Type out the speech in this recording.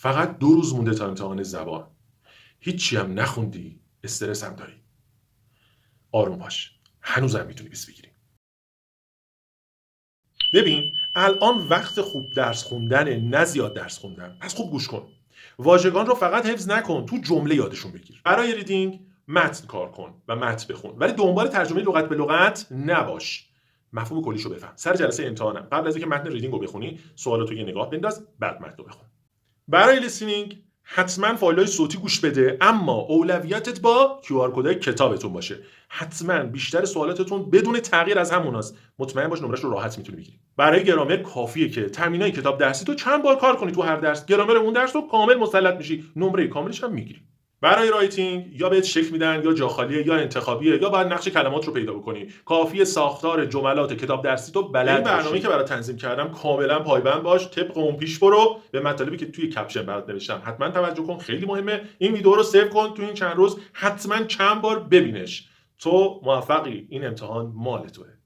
فقط 2 روز مونده تا امتحان زبان. هیچی هم نخوندی، استرس هم داری. آروم باش. هنوزم میتونی 20 بگیری. ببین الان وقت خوب درس خوندنه، نه زیاد درس خوندن. پس خوب گوش کن. واژگان رو فقط حفظ نکن، تو جمله یادشون بگیر. برای ریدینگ متن کار کن و متن بخون، ولی دنبال ترجمه لغت به لغت نباش. مفهوم کلیشو بفهم. سر جلسه امتحانم قبل از اینکه متن ریدینگ رو بخونی، سوالاتو یه نگاه بنداز، بعد متن رو بخون. برای لیسنینگ حتما فایل‌های صوتی گوش بده، اما اولویتت با QR کد کتابتون باشه. حتما بیشتر سوالاتتون بدون تغییر از هموناست. مطمئن باش نمرش رو راحت میتونی بگیری. برای گرامر کافیه که تمرینای کتاب درسی تو چند بار کار کنی تو هر درس. گرامر اون درس رو کامل مسلط میشی، نمره کاملش هم میگیری. برای رایتینگ یا بهت شکل میدن یا جاخالیه یا انتخابیه یا باید نقش کلمات رو پیدا بکنی. کافیه ساختار جملات کتاب درسی تو بلد باشی. این برنامه‌ای که برات تنظیم کردم کاملا پایبند باش، طبق اون پیش برو. به مطالبی که توی کپشن برات نوشتم حتما توجه کن، خیلی مهمه. این ویدیو رو سیو کن، تو این چند روز حتما چند بار ببینش. تو موفقی، این امتحان مال توه.